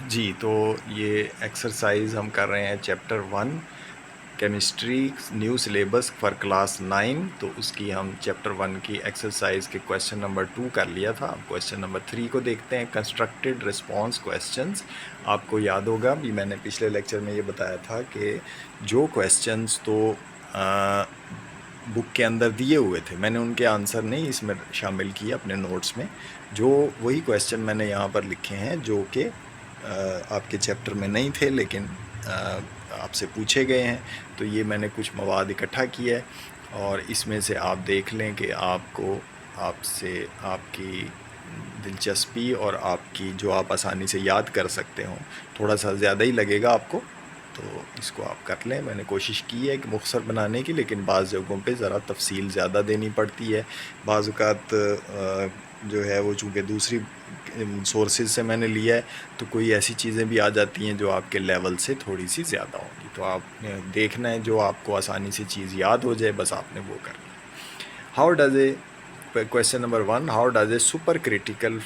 जी, तो ये एक्सरसाइज हम कर रहे हैं chapter 1 chemistry new syllabus for class 9। तो उसकी हम चैप्टर 1 की एक्सरसाइज के क्वेश्चन नंबर 2 कर लिया था। अब क्वेश्चन नंबर 3 को देखते हैं। Constructed response questions. आपको याद होगा भी मैंने पिछले लेक्चर में ये बताया था कि जो क्वेश्चंस तो बुक के अंदर दिए हुए थे, मैंने उनके आंसर नहीं इसमें शामिल किए अपने नोट्स में। जो वही क्वेश्चन मैंने यहाँ पर लिखे हैं जो कि आपके चैप्टर में नहीं थे लेकिन आपसे पूछे गए हैं। तो ये मैंने कुछ मवाद इकट्ठा किया है और इसमें से आप देख लें कि आपको आपसे आपकी दिलचस्पी और आपकी जो आप आसानी से याद कर सकते हो, थोड़ा सा ज़्यादा ही लगेगा आपको, तो इसको आप कर लें। मैंने कोशिश की है कि मुख्तसर बनाने की, लेकिन बाज़ जगहों पे ज़रा तफसील ज़्यादा देनी पड़ती है। बाज़ औक़ात जो है वो चूँकि दूसरी सोर्सेज से मैंने लिया है तो कोई ऐसी चीज़ें भी आ जाती हैं जो आपके लेवल से थोड़ी सी ज़्यादा होंगी। तो आपने देखना है जो आपको आसानी से चीज़ याद हो जाए, बस आपने वो करना है। How does A question number 1, how does A super critical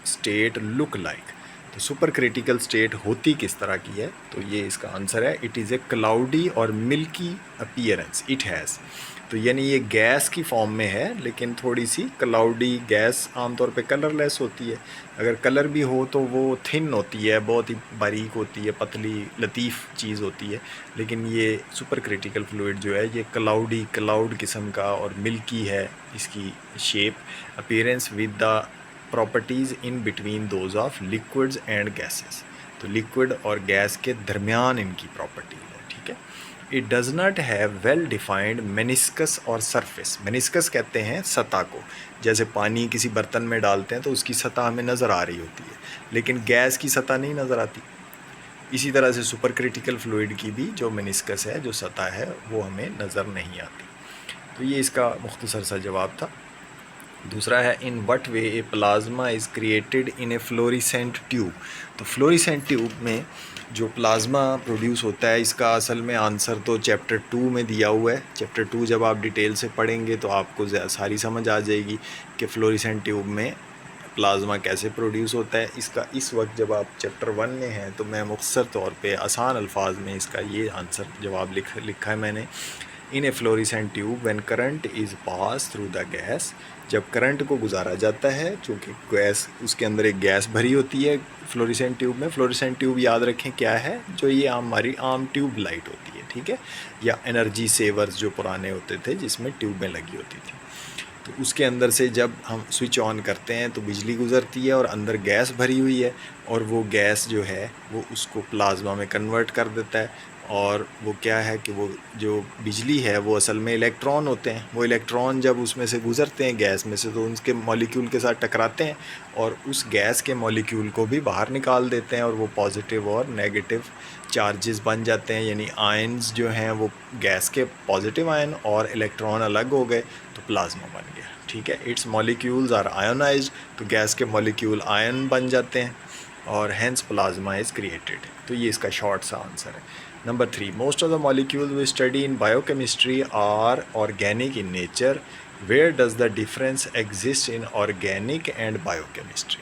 state look like. तो सुपर क्रिटिकल स्टेट होती किस तरह की है, तो ये इसका आंसर है। इट इज़ ए क्लाउडी और मिल्की अपीयरेंस इट हैज़। तो यानी ये गैस की फॉर्म में है लेकिन थोड़ी सी क्लाउडी। गैस आमतौर पे कलरलेस होती है, अगर कलर भी हो तो वो थिन होती है, बहुत ही बारीक होती है, पतली लतीफ़ चीज़ होती है। लेकिन ये सुपर क्रिटिकल फ्लूइड जो है ये क्लाउडी, क्लाउड किस्म का और मिल्की है इसकी shape. Appearance with the properties in between those of liquids and gases. तो लिक्विड और गैस के दरमियान इनकी प्रॉपर्टी है, ठीक है। It does not have well defined meniscus और सरफेस। मेनिस्कस कहते हैं सतह को, जैसे पानी किसी बर्तन में डालते हैं तो उसकी सतह हमें नज़र आ रही होती है, लेकिन गैस की सतह नहीं नज़र आती। इसी तरह से सुपर क्रिटिकल फ्लूइड की भी जो मेनिस्कस है, जो सतह है, वो हमें नज़र नहीं आती। तो ये इसका मुख्तसर सा जवाब था। दूसरा है in what way A plasma is created in a fluorescent tube. तो फ्लोरिसेंट ट्यूब में जो प्लाज्मा प्रोड्यूस होता है, इसका असल में आंसर तो चैप्टर 2 में दिया हुआ है। चैप्टर 2 जब आप डिटेल से पढ़ेंगे तो आपको सारी समझ आ जाएगी कि फ्लोरिसेंट ट्यूब में प्लाज्मा कैसे प्रोड्यूस होता है। इसका इस वक्त जब आप चैप्टर 1 में हैं तो मैं मुख्तसर तौर पे आसान अल्फाज में इसका ये आंसर जवाब लिखा है मैंने। In a fluorescent tube when current is pass through the gas. जब करंट को गुजारा जाता है, चूँकि गैस उसके अंदर एक गैस भरी होती है फ्लोरिसेंट ट्यूब में। फ्लोरिसेंट ट्यूब याद रखें क्या है, जो ये हमारी आम ट्यूब लाइट होती है, ठीक है, या एनर्जी सेवर्स जो पुराने होते थे जिसमें ट्यूबें लगी होती थी। तो उसके अंदर से जब हम स्विच ऑन करते हैं तो बिजली गुज़रती है और अंदर गैस भरी हुई है, और वो गैस जो है वो उसको प्लाज्मा में कन्वर्ट कर देता है। और वो क्या है कि वो जो बिजली है वो असल में इलेक्ट्रॉन होते हैं। वो इलेक्ट्रॉन जब उसमें से गुज़रते हैं गैस में से तो उनके मॉलिक्यूल के साथ टकराते हैं और उस गैस के मॉलिक्यूल को भी बाहर निकाल देते हैं, और वो पॉजिटिव और नेगेटिव चार्जेस बन जाते हैं। यानी आयन्स जो हैं वो गैस के पॉजिटिव आयन और इलेक्ट्रॉन अलग हो गए तो प्लाज्मा बन गया, ठीक है। इट्स मॉलिक्यूल्स आर आयोनाइज्ड, तो गैस के मॉलिक्यूल आयन बन जाते हैं और हैंस प्लाज्मा इज़ क्रिएटेड। तो ये इसका शॉर्ट सा आंसर है। Number 3, most of the molecules we study in biochemistry are organic in nature. Where does the difference exist in organic and biochemistry.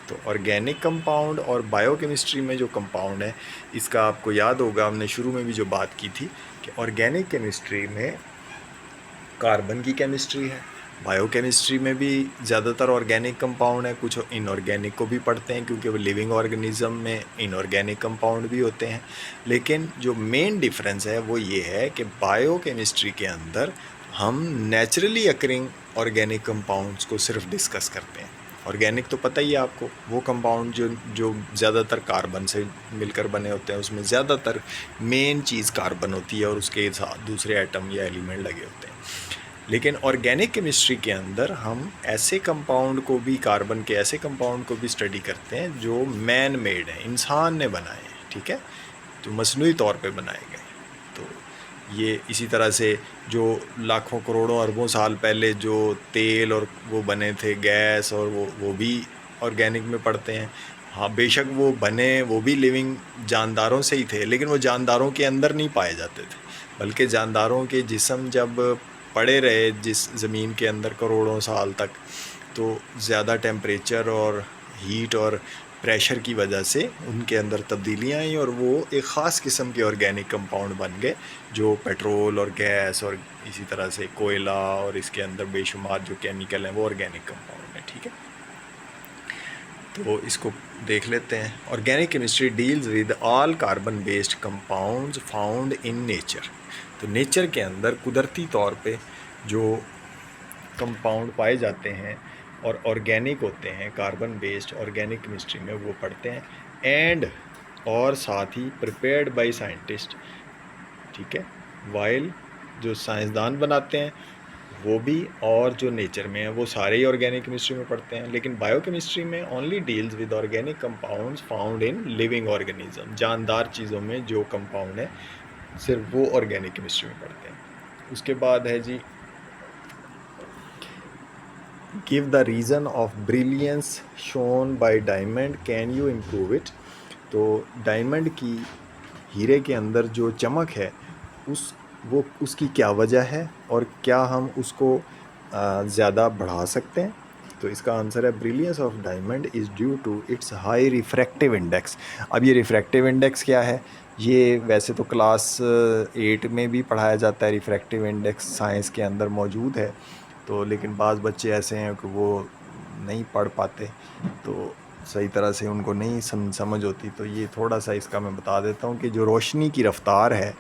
तो ऑर्गेनिक कंपाउंड और बायोकेमिस्ट्री में जो compound है, इसका आपको याद होगा हमने शुरू में भी जो बात की थी कि ऑर्गेनिक केमिस्ट्री में कार्बन की केमिस्ट्री है, बायोकेमिस्ट्री में भी ज़्यादातर ऑर्गेनिक कंपाउंड है, कुछ इनऑर्गेनिक को भी पढ़ते हैं क्योंकि वो लिविंग ऑर्गेनिज़म में इनऑर्गेनिक कंपाउंड भी होते हैं। लेकिन जो मेन डिफरेंस है वो ये है कि बायोकेमिस्ट्री के अंदर हम नेचुरली अकरिंग ऑर्गेनिक कंपाउंड्स को सिर्फ डिस्कस करते हैं। ऑर्गेनिक तो पता ही है आपको, वो कंपाउंड जो ज़्यादातर कार्बन से मिलकर बने होते हैं, उसमें ज़्यादातर मेन चीज़ कार्बन होती है और उसके साथ दूसरे एटम या एलिमेंट लगे होते हैं। लेकिन ऑर्गेनिक केमिस्ट्री के अंदर हम ऐसे कंपाउंड को भी, कार्बन के ऐसे कंपाउंड को भी स्टडी करते हैं जो मैन मेड हैं, इंसान ने बनाए हैं, ठीक है, तो मसनूई तौर पे बनाए गए। तो ये इसी तरह से जो लाखों करोड़ों अरबों साल पहले जो तेल और वो बने थे, गैस, और वो भी ऑर्गेनिक में पड़ते हैं। हाँ बेशक वो बने, वो भी लिविंग जानदारों से ही थे, लेकिन वो जानदारों के अंदर नहीं पाए जाते थे, बल्कि जानदारों के जिस्म जब पड़े रहे जिस ज़मीन के अंदर करोड़ों साल तक, तो ज़्यादा टेम्परेचर और हीट और प्रेशर की वजह से उनके अंदर तब्दीलियाँ आई और वो एक ख़ास किस्म के ऑर्गेनिक कंपाउंड बन गए, जो पेट्रोल और गैस और इसी तरह से कोयला और इसके अंदर बेशुमार जो केमिकल हैं वो ऑर्गेनिक कंपाउंड हैं। ठीक है, तो इसको देख लेते हैं। Organic chemistry deals with all carbon based compounds found in nature. तो नेचर के अंदर कुदरती तौर पे जो कंपाउंड पाए जाते हैं और ऑर्गेनिक होते हैं, कार्बन बेस्ड ऑर्गेनिक केमिस्ट्री में वो पढ़ते हैं, एंड और साथ ही प्रिपेयर्ड बाय साइंटिस्ट। ठीक है, वाइल जो साइंसदान बनाते हैं वो भी, और जो नेचर में है वो सारे ही ऑर्गेनिक केमिस्ट्री में पढ़ते हैं। लेकिन बायोकेमिस्ट्री में only deals with organic compounds found in living organism. जानदार चीज़ों में जो कंपाउंड है सिर्फ वो ऑर्गेनिक केमिस्ट्री में पढ़ते हैं। उसके बाद है जी, give the reason of brilliance shown by diamond, can you improve it. तो डायमंड की, हीरे के अंदर जो चमक है उसकी क्या वजह है और क्या हम उसको ज़्यादा बढ़ा सकते हैं। तो इसका आंसर है brilliance of diamond is due to its high refractive index. अब ये रिफ्रैक्टिव इंडेक्स क्या है, ये वैसे तो क्लास 8 में भी पढ़ाया जाता है, रिफ्रैक्टिव इंडेक्स साइंस के अंदर मौजूद है। तो लेकिन बाज़ बच्चे ऐसे हैं कि वो नहीं पढ़ पाते, तो सही तरह से उनको नहीं समझ होती। तो ये थोड़ा सा इसका मैं बता देता हूँ कि जो रोशनी की रफ़्तार है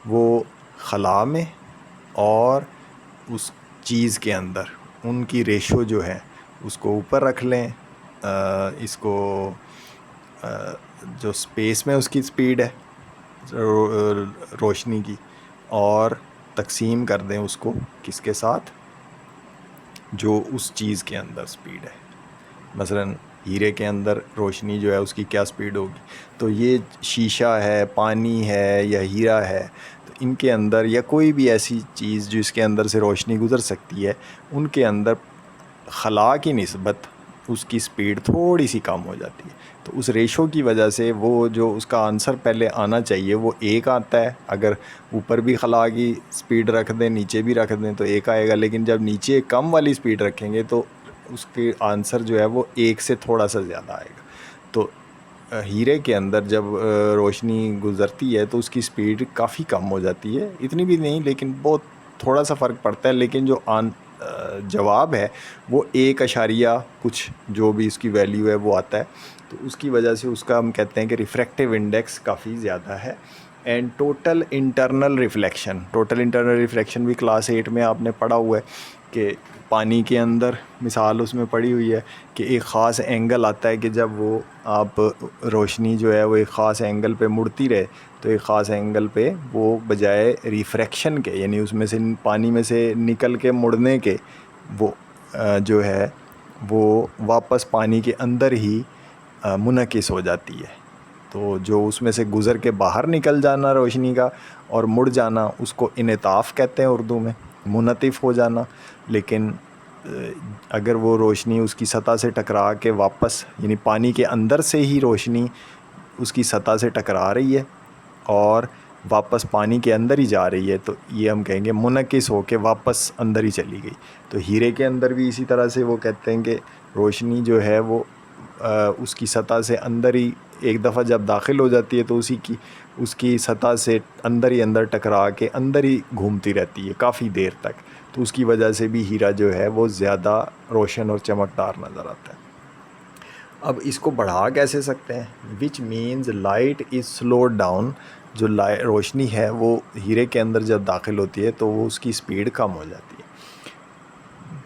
वो खला में और उस चीज़ के अंदर उनकी रेशो जो है उसको ऊपर रख लें, इसको जो स्पेस में उसकी स्पीड है रोशनी की, और तकसीम कर दें उसको किसके साथ, जो उस चीज़ के अंदर स्पीड है। मसलन हीरे के अंदर रोशनी जो है उसकी क्या स्पीड होगी, तो ये शीशा है, पानी है या हीरा है, तो इनके अंदर या कोई भी ऐसी चीज़ जिसके अंदर से रोशनी गुज़र सकती है, उनके अंदर खला की निस्बत उसकी स्पीड थोड़ी सी कम हो जाती है। तो उस रेशो की वजह से वो जो उसका आंसर पहले आना चाहिए वो 1 आता है। अगर ऊपर भी खला की स्पीड रख दें, नीचे भी रख दें तो 1 आएगा, लेकिन जब नीचे कम वाली स्पीड रखेंगे तो उसके आंसर जो है वो 1 से थोड़ा सा ज़्यादा आएगा। तो हीरे के अंदर जब रोशनी गुज़रती है तो उसकी स्पीड काफ़ी कम हो जाती है, इतनी भी नहीं लेकिन बहुत थोड़ा सा फ़र्क पड़ता है, लेकिन जो जवाब है वो 1 अशारिया कुछ जो भी इसकी वैल्यू है वो आता है। तो उसकी वजह से उसका हम कहते हैं कि रिफ्रैक्टिव इंडेक्स काफ़ी ज़्यादा है। एंड टोटल इंटरनल रिफ्लेक्शन भी क्लास 8 में आपने पढ़ा हुआ है कि पानी के अंदर मिसाल उसमें पड़ी हुई है कि एक ख़ास एंगल आता है कि जब वो आप रोशनी जो है वो एक ख़ास एंगल पे मुड़ती रहे, तो एक ख़ास एंगल पे वो बजाय रिफ्रैक्शन के, यानी उसमें से पानी में से निकल के मुड़ने के, वो जो है वो वापस पानी के अंदर ही मुनकिस हो जाती है। तो जो उसमें से गुज़र के बाहर निकल जाना रोशनी का और मुड़ जाना, उसको इनेताफ़ कहते हैं उर्दू में, मुनतिफ़ हो जाना। लेकिन अगर वो रोशनी उसकी सतह से टकरा के वापस, यानी पानी के अंदर से ही रोशनी उसकी सतह से टकरा रही है और वापस पानी के अंदर ही जा रही है, तो ये हम कहेंगे मुनकिस हो के वापस अंदर ही चली गई। तो हीरे के अंदर भी इसी तरह से वो कहते हैं कि रोशनी जो है वो उसकी सतह से अंदर ही एक दफ़ा जब दाखिल हो जाती है तो उसकी सतह से अंदर ही अंदर टकरा के अंदर ही घूमती रहती है काफ़ी देर तक। तो उसकी वजह से भी हीरा जो है वो ज़्यादा रोशन और चमकदार नज़र आता है। अब इसको बढ़ा कैसे सकते हैं, which means light is slowed down. जो रोशनी है वो हीरे के अंदर जब दाखिल होती है तो वो उसकी स्पीड कम हो जाती है,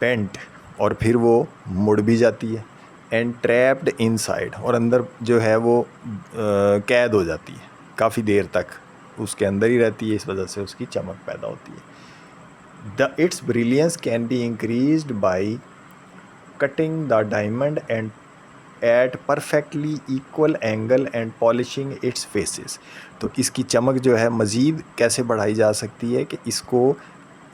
बेंट, और फिर वो मुड़ भी जाती है, एंड ट्रैप्ड इनसाइड, और अंदर जो है वो कैद हो जाती है, काफ़ी देर तक उसके अंदर ही रहती है, इस वजह से उसकी चमक पैदा होती है। Its brilliance can be increased by cutting the diamond and at perfectly equal angle and polishing its faces. तो इसकी चमक जो है मज़ीद कैसे बढ़ाई जा सकती है कि इसको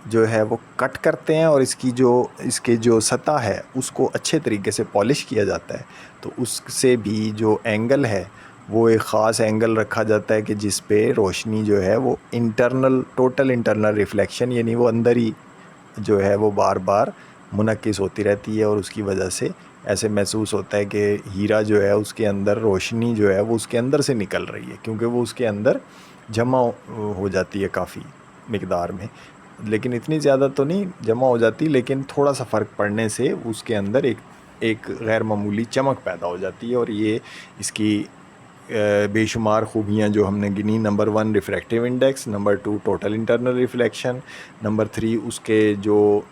जो है वो कट करते हैं और इसके जो सतह है उसको अच्छे तरीके से पॉलिश किया जाता है। तो उससे भी जो एंगल है वो एक ख़ास एंगल रखा जाता है कि जिस पे रोशनी जो है वो टोटल इंटरनल रिफ्लेक्शन, यानी वो अंदर ही जो है वो बार बार मुनक्किस होती रहती है और उसकी वजह से ऐसे महसूस होता है कि हीरा जो है उसके अंदर रोशनी जो है वो उसके अंदर से निकल रही है, क्योंकि वो उसके अंदर जमा हो जाती है काफ़ी मिकदार में, लेकिन इतनी ज़्यादा तो नहीं जमा हो जाती, लेकिन थोड़ा सा फ़र्क पड़ने से उसके अंदर एक गैर मामूली चमक पैदा हो जाती है। और ये इसकी बेशुमार खूबियाँ जो हमने गिनी, number 1 refractive index, number 2 total internal reflection, number 3 उसके जो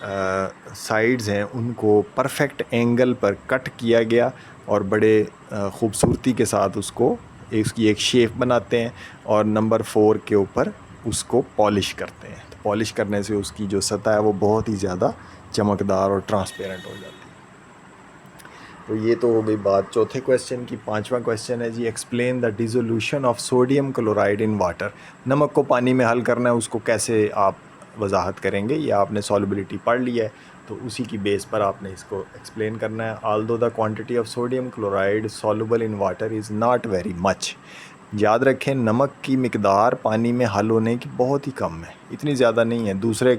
साइड्स हैं उनको परफेक्ट एंगल पर कट किया गया और बड़े ख़ूबसूरती के साथ उसको इसकी एक शेप बनाते हैं, और नंबर 4 के ऊपर उसको पॉलिश करते हैं। तो पॉलिश करने से उसकी जो सतह है वो बहुत ही ज़्यादा चमकदार और ट्रांसपेरेंट हो जाती है। तो ये तो हो गई बात चौथे क्वेश्चन की। पांचवा क्वेश्चन है जी, explain the dissolution of sodium chloride in water. नमक को पानी में हल करना है, उसको कैसे आप वजाहत करेंगे? ये आपने सॉल्युबिलिटी पढ़ लिया है, तो उसी की बेस पर आपने इसको एक्सप्लेन करना है। Aldous the quantity of sodium chloride soluble in water is not very much. याद रखें, नमक की मिकदार पानी में हल होने की बहुत ही कम है, इतनी ज़्यादा नहीं है। दूसरे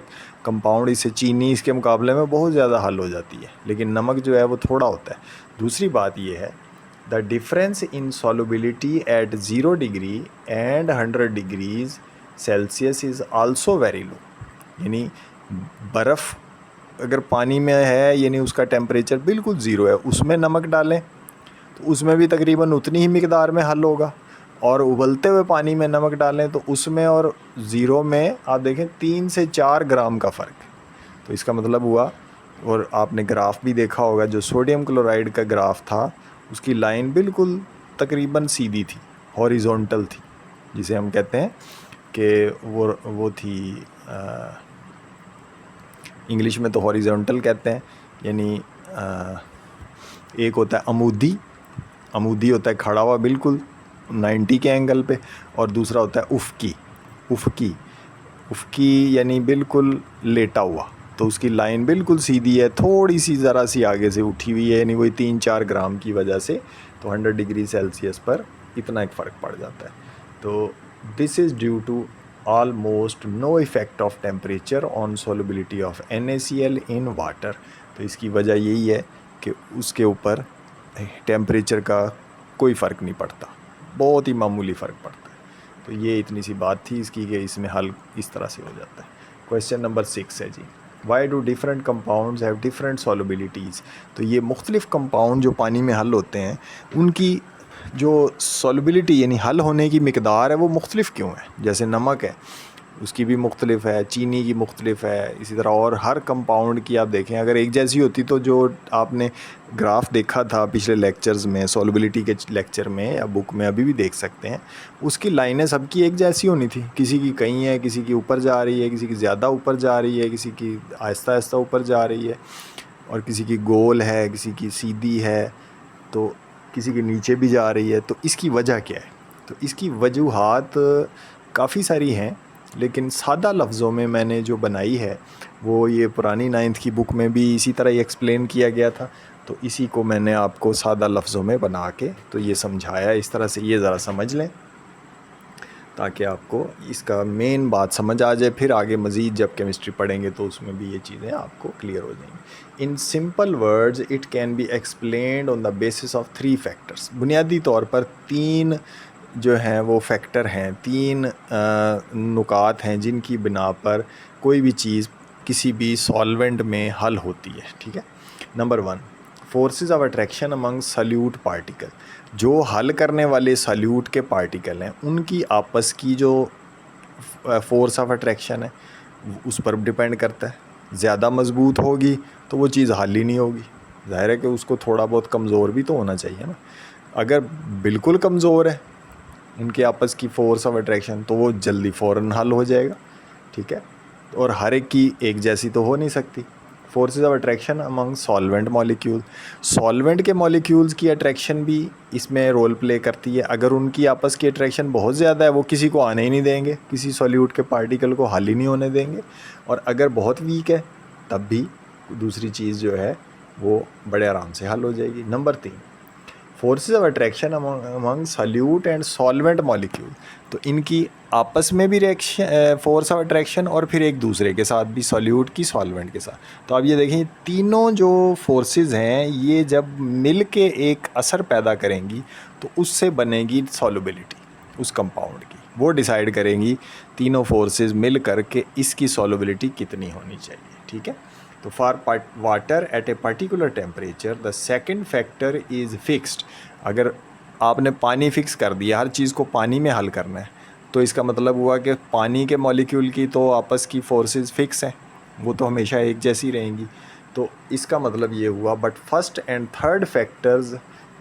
कंपाउंड इससे चीनी इसके मुकाबले में बहुत ज़्यादा हल हो जाती है, लेकिन नमक जो है वो थोड़ा होता है। दूसरी बात ये है, the difference in solubility at 0 degree and 100 degrees Celsius is also very low. यानी बर्फ़ अगर पानी में है, यानी उसका टेम्परेचर बिल्कुल ज़ीरो है, उसमें नमक डालें तो उसमें भी तकरीबन उतनी ही मिकदार में हल होगा, और उबलते हुए पानी में नमक डालें तो उसमें और ज़ीरो में आप देखें 3 से 4 ग्राम का फ़र्क है। तो इसका मतलब हुआ, और आपने ग्राफ भी देखा होगा, जो सोडियम क्लोराइड का ग्राफ था उसकी लाइन बिल्कुल तकरीबन सीधी थी, हॉरिजॉन्टल थी, जिसे हम कहते हैं कि वो थी इंग्लिश में तो हॉरिजॉन्टल कहते हैं, यानी एक होता है अमूदी होता है खड़ा हुआ बिल्कुल 90 के एंगल पे, और दूसरा होता है उफ़की यानी बिल्कुल लेटा हुआ। तो उसकी लाइन बिल्कुल सीधी है, थोड़ी सी ज़रा सी आगे से उठी हुई है, यानी वही 3-4 ग्राम की वजह से तो 100 डिग्री सेल्सियस पर इतना एक फ़र्क पड़ जाता है। तो this is due to almost no effect of temperature on solubility of NaCl in water. तो इसकी वजह यही है कि उसके ऊपर टेम्परेचर का कोई फ़र्क नहीं पड़ता, बहुत ही मामूली फ़र्क पड़ता है। तो ये इतनी सी बात थी इसकी कि इसमें हल इस तरह से हो जाता है। क्वेश्चन नंबर 6 है जी, why do different compounds have different solubilities. तो ये मुख्तलिफ़ कंपाउंड जो पानी में हल होते हैं उनकी जो सॉल्युबिलिटी यानी हल होने की मिकदार है वो मुख्तलिफ़ क्यों है? जैसे नमक है उसकी भी मुख्तलिफ़ है, चीनी की मुख्तलिफ़ है, इसी तरह और हर कंपाउंड की आप देखें अगर एक जैसी होती तो जो आपने ग्राफ देखा था पिछले लेक्चर्स में, सॉल्युबिलिटी के लेक्चर में या बुक में अभी भी देख सकते हैं, उसकी लाइनें सबकी एक जैसी होनी थी। किसी की कहीं है, किसी की ऊपर जा रही है, किसी की ज़्यादा ऊपर जा रही है, किसी की आहिस्ता आहिस्ता ऊपर जा रही है, और किसी की गोल है, किसी की सीधी है, तो किसी के नीचे भी जा रही है। तो इसकी वजह क्या है? तो इसकी वजूहात काफ़ी सारी हैं, लेकिन सादा लफ्ज़ों में मैंने जो बनाई है वो ये पुरानी 9th की बुक में भी इसी तरह ही एक्सप्लेन किया गया था, तो इसी को मैंने आपको सादा लफ्ज़ों में बना के तो ये समझाया। इस तरह से ये ज़रा समझ लें ताकि आपको इसका मेन बात समझ आ जाए। फिर आगे मज़ीद जब केमिस्ट्री पढ़ेंगे तो उसमें भी ये चीज़ें आपको क्लियर हो जाएंगी। In simple words it can be explained on the basis of 3 factors. बुनियादी तौर पर 3 जो हैं वो फैक्टर हैं, 3 नुकात हैं जिनकी बिना पर कोई भी चीज़ किसी भी सॉल्वेंट में हल होती है। ठीक है, number 1 forces of attraction among solute particle. जो हल करने वाले सल्यूट के पार्टिकल हैं उनकी आपस की जो फोर्स ऑफ अट्रैक्शन है उस पर डिपेंड करता है। ज़्यादा मजबूत होगी तो वो चीज़ हल ही नहीं होगी, ज़ाहिर है कि उसको थोड़ा बहुत कमज़ोर भी तो होना चाहिए ना। अगर बिल्कुल कमज़ोर है उनके आपस की फ़ोर्स ऑफ अट्रैक्शन तो वो जल्दी फ़ौरन हल हो जाएगा। ठीक है, और हर एक की एक जैसी तो हो नहीं सकती। Forces of attraction among solvent molecule, solvent के मॉलिक्यूल्स की अट्रैक्शन भी इसमें रोल प्ले करती है। अगर उनकी आपस की अट्रैक्शन बहुत ज़्यादा है वो किसी को आने ही नहीं देंगे, किसी सॉल्यूट के पार्टिकल को हल ही नहीं होने देंगे, और अगर बहुत वीक है तब भी दूसरी चीज़ जो है वो बड़े आराम से हल हो जाएगी। Number 3 forces of attraction among solute and solvent molecule, तो इनकी आपस में भी रिएक्शन फोर्स ऑफ अट्रैक्शन और फिर एक दूसरे के साथ भी, सॉल्यूट की सॉल्वेंट के साथ। तो आप ये देखें तीनों जो फोर्सेस हैं ये जब मिल के एक असर पैदा करेंगी तो उससे बनेगी सॉल्युबिलिटी उस कंपाउंड की, वो डिसाइड करेंगी तीनों फोर्सेस मिल करके इसकी सॉल्युबिलिटी कितनी होनी चाहिए, ठीक है। तो for water at a particular temperature the second factor is fixed. अगर आपने पानी फिक्स कर दिया, हर चीज़ को पानी में हल करना है, तो इसका मतलब हुआ कि पानी के मॉलिक्यूल की तो आपस की फोर्सेस फिक्स हैं, वो तो हमेशा एक जैसी रहेंगी। तो इसका मतलब ये हुआ but first and third factors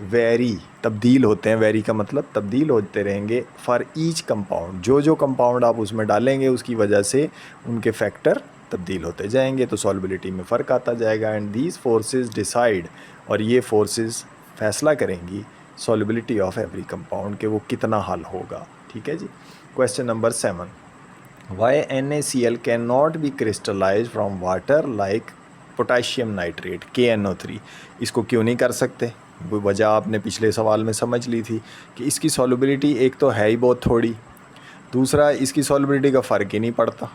very, तब्दील होते हैं, वेरी का मतलब तब्दील होते रहेंगे फॉर ईच कंपाउंड, जो जो कंपाउंड आप उसमें डालेंगे उसकी वजह से उनके फैक्टर तब्दील होते जाएंगे, तो सॉल्युबिलिटी में फ़र्क आता जाएगा। एंड दीज फोर्सेस डिसाइड, और ये फोर्सेस फैसला करेंगी सॉल्युबिलिटी ऑफ एवरी कंपाउंड के वो कितना हल होगा, ठीक है जी। Question number 7, why NaCl can not be crystallize from water like potassium nitrate KNO3, इसको क्यों नहीं कर सकते? वो वजह आपने पिछले सवाल में समझ ली थी कि इसकी सॉल्युबिलिटी एक तो है ही बहुत थोड़ी, दूसरा इसकी सॉल्युबिलिटी का फ़र्क ही नहीं पड़ता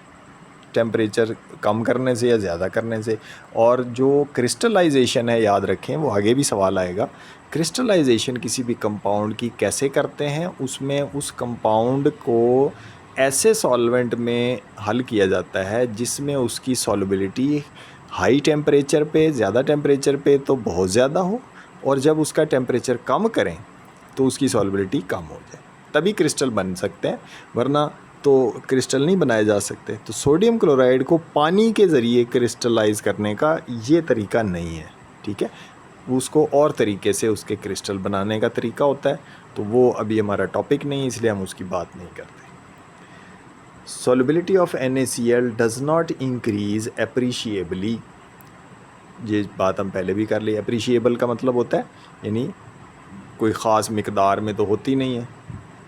टेम्परेचर कम करने से या ज़्यादा करने से, और जो क्रिस्टलाइजेशन है याद रखें वो आगे भी सवाल आएगा, क्रिस्टलाइजेशन किसी भी कंपाउंड की कैसे करते हैं, उसमें उस कंपाउंड को ऐसे सॉल्वेंट में हल किया जाता है जिसमें उसकी सॉल्युबिलिटी हाई टेम्परेचर पे, ज़्यादा टेम्परेचर पे तो बहुत ज़्यादा हो, और जब उसका टेम्परेचर कम करें तो उसकी सॉल्युबिलिटी कम हो जाए, तभी क्रिस्टल बन सकते हैं, वरना तो क्रिस्टल नहीं बनाए जा सकते। तो सोडियम क्लोराइड को पानी के ज़रिए क्रिस्टलाइज़ करने का ये तरीका नहीं है, ठीक है, उसको और तरीके से उसके क्रिस्टल बनाने का तरीका होता है, तो वो अभी हमारा टॉपिक नहीं, इसलिए हम उसकी बात नहीं करते। Solubility of NaCl does not increase appreciably, ये बात हम पहले भी कर ली। एप्रिशिएबल का मतलब होता है यानी कोई ख़ास मिकदार में तो होती नहीं है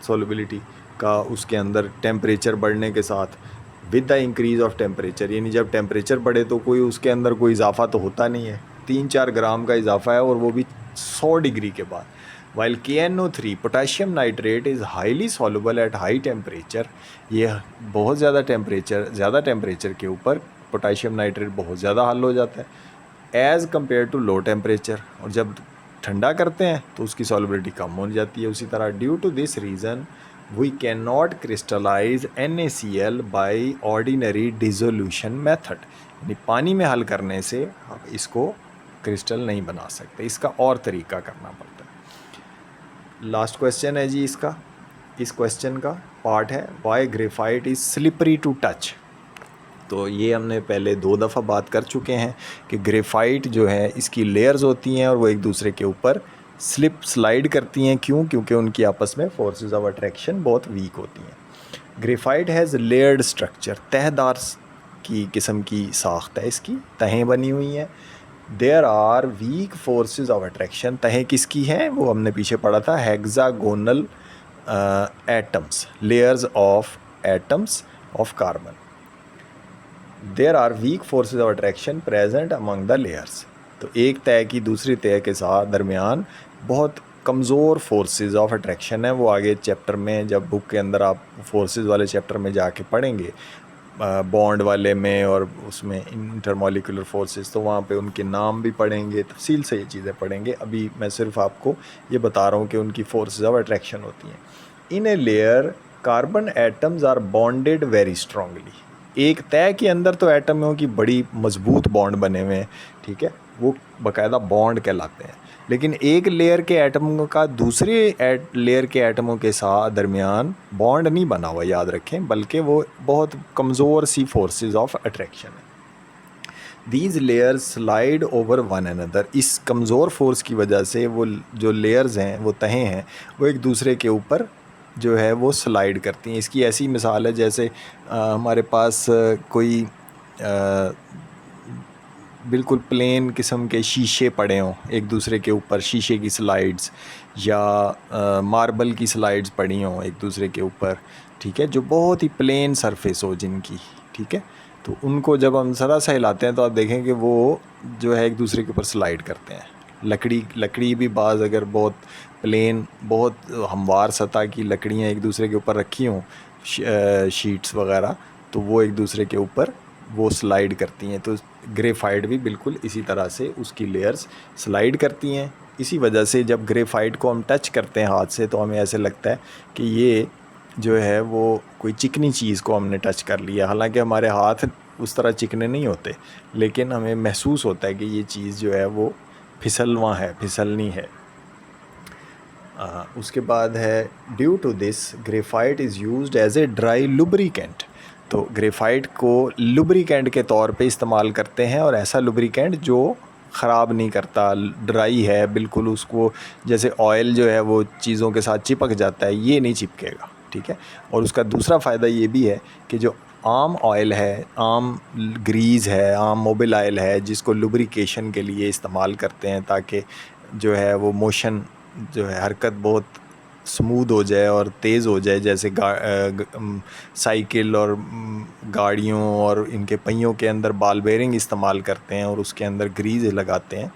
सॉल्युबिलिटी का उसके अंदर टेम्परेचर बढ़ने के साथ, with the increase of temperature, यानी जब टेम्परेचर बढ़े तो कोई उसके अंदर कोई इजाफा तो होता नहीं है, 3-4 ग्राम का इजाफा है और वो भी 100 डिग्री के बाद। While KNO3 potassium nitrate is highly soluble at high temperature, ये बहुत ज़्यादा टेम्परेचर के ऊपर पोटाशियम नाइट्रेट बहुत ज़्यादा हल हो जाता है as compare to low temperature, और जब ठंडा करते हैं तो उसकी सॉल्युबिलिटी कम हो जाती है। उसी तरह due to this reason we can not crystallise NaCl by ordinary dissolution method, यानी पानी में हल करने से आप इसको क्रिस्टल नहीं बना सकते, इसका और तरीका करना पड़ता है। लास्ट क्वेश्चन है जी इसका, इस क्वेश्चन का पार्ट है why graphite is slippery to touch. तो ये हमने पहले 2 दफ़ा बात कर चुके हैं कि ग्रेफाइट जो है इसकी लेयर्स होती हैं और वो एक दूसरे के ऊपर स्लाइड करती हैं, क्यों? क्योंकि उनकी आपस में फोर्सेस ऑफ अट्रैक्शन बहुत वीक होती हैं। ग्रेफाइट हैज़ लेयर्ड स्ट्रक्चर, तहदार की किस्म की साख्त है, इसकी तहें बनी हुई हैं। There are weak forces of attraction, तहें किसकी हैं वो हमने पीछे पढ़ा था, hexagonal atoms, layers of atoms of carbon. There are weak forces of attraction present among the layers, तो एक तय की दूसरी तय के साथ दरमियान बहुत कमज़ोर फोर्सेस ऑफ अट्रैक्शन है, वो आगे चैप्टर में जब बुक के अंदर आप फोर्सेस वाले चैप्टर में जाके पढ़ेंगे, बॉन्ड वाले में और उसमें इंटरमॉलिक्यूलर फोर्सेस, तो वहाँ पे उनके नाम भी पढ़ेंगे, तफसील से ये चीज़ें पढ़ेंगे। अभी मैं सिर्फ आपको ये बता रहा हूँ कि उनकी फोर्सेस ऑफ अट्रैक्शन होती हैं। In a layer carbon atoms are bonded very strongly, एक तय के अंदर तो एटमों की बड़ी मजबूत बॉन्ड बने हुए हैं, ठीक है, वो बाकायदा बॉन्ड कहलाते हैं, लेकिन एक लेयर के एटम का दूसरे लेयर के एटमों के साथ दरमियान बॉन्ड नहीं बना हुआ, याद रखें, बल्कि वो बहुत कमज़ोर सी फोर्सेस ऑफ अट्रैक्शन है। These layers slide over one another, इस कमज़ोर फोर्स की वजह से वो जो लेयर्स हैं, वो तहें हैं, वो एक दूसरे के ऊपर जो है वो स्लाइड करती हैं। इसकी ऐसी मिसाल है जैसे हमारे पास कोई बिल्कुल प्लेन किस्म के शीशे पड़े हों एक दूसरे के ऊपर, शीशे की स्लाइड्स या मार्बल की स्लाइड्स पड़ी हों एक दूसरे के ऊपर, ठीक है, जो बहुत ही प्लेन सरफेस हो जिनकी, ठीक है, तो उनको जब हम ज़रा सा हिलाते हैं तो आप देखें कि वो जो है एक दूसरे के ऊपर स्लाइड करते हैं, लकड़ी भी बाज़ अगर बहुत प्लेन, बहुत हमवार सतह की लकड़ियाँ एक दूसरे के ऊपर रखी हों, शीट्स वगैरह, तो वो एक दूसरे के ऊपर वो स्लाइड करती हैं। तो ग्रेफाइट भी बिल्कुल इसी तरह से उसकी लेयर्स स्लाइड करती हैं। इसी वजह से जब ग्रेफाइट को हम टच करते हैं हाथ से तो हमें ऐसे लगता है कि ये जो है वो कोई चिकनी चीज़ को हमने टच कर लिया। हालांकि हमारे हाथ उस तरह चिकने नहीं होते, लेकिन हमें महसूस होता है कि ये चीज़ जो है वो फिसलवां है, फिसलनी है। उसके बाद है due to this graphite is used as a dry lubricant. तो ग्रेफाइट को लुब्रिकेंट के तौर पे इस्तेमाल करते हैं, और ऐसा लुब्रिकेंट जो ख़राब नहीं करता, ड्राई है बिल्कुल, उसको जैसे ऑयल जो है वो चीज़ों के साथ चिपक जाता है, ये नहीं चिपकेगा, ठीक है। और उसका दूसरा फ़ायदा ये भी है कि जो आम ऑयल है, आम ग्रीज़ है, आम मोबिल ऑयल है, जिसको लुब्रिकेशन के लिए इस्तेमाल करते हैं ताकि जो है वो मोशन जो है हरकत बहुत स्मूथ हो जाए और तेज़ हो जाए, जैसे साइकिल और गाड़ियों और इनके पहियों के अंदर बॉल बेयरिंग इस्तेमाल करते हैं और उसके अंदर ग्रीज लगाते हैं।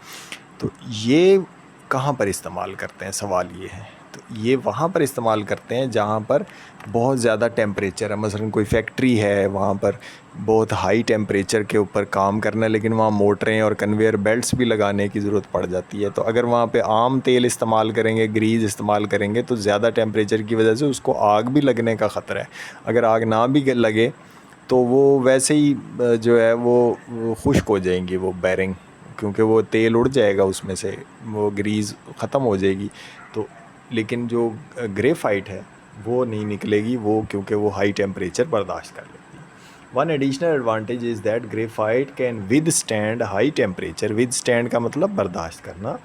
तो ये कहाँ पर इस्तेमाल करते हैं, सवाल ये है। तो ये वहाँ पर इस्तेमाल करते हैं जहाँ पर बहुत ज़्यादा टेम्परेचर है। मसलन कोई फैक्ट्री है, वहाँ पर बहुत हाई टेम्परेचर के ऊपर काम करना है, लेकिन वहाँ मोटरें और कन्वेयर बेल्ट्स भी लगाने की ज़रूरत पड़ जाती है। तो अगर वहाँ पे आम तेल इस्तेमाल करेंगे, ग्रीज इस्तेमाल करेंगे, तो ज़्यादा टेम्परेचर की वजह से उसको आग भी लगने का ख़तरा है। अगर आग ना भी लगे तो वो वैसे ही जो है वो खुश्क हो जाएंगी वो बेरिंग, क्योंकि वो तेल उड़ जाएगा उसमें से, वो ग्रीस ख़त्म हो जाएगी। तो लेकिन जो ग्रेफाइट है वो नहीं निकलेगी, वो क्योंकि वो हाई टेम्परेचर बर्दाश्त कर लेती है। One additional advantage is that graphite can withstand high temperature. Withstand का मतलब बर्दाश्त करना,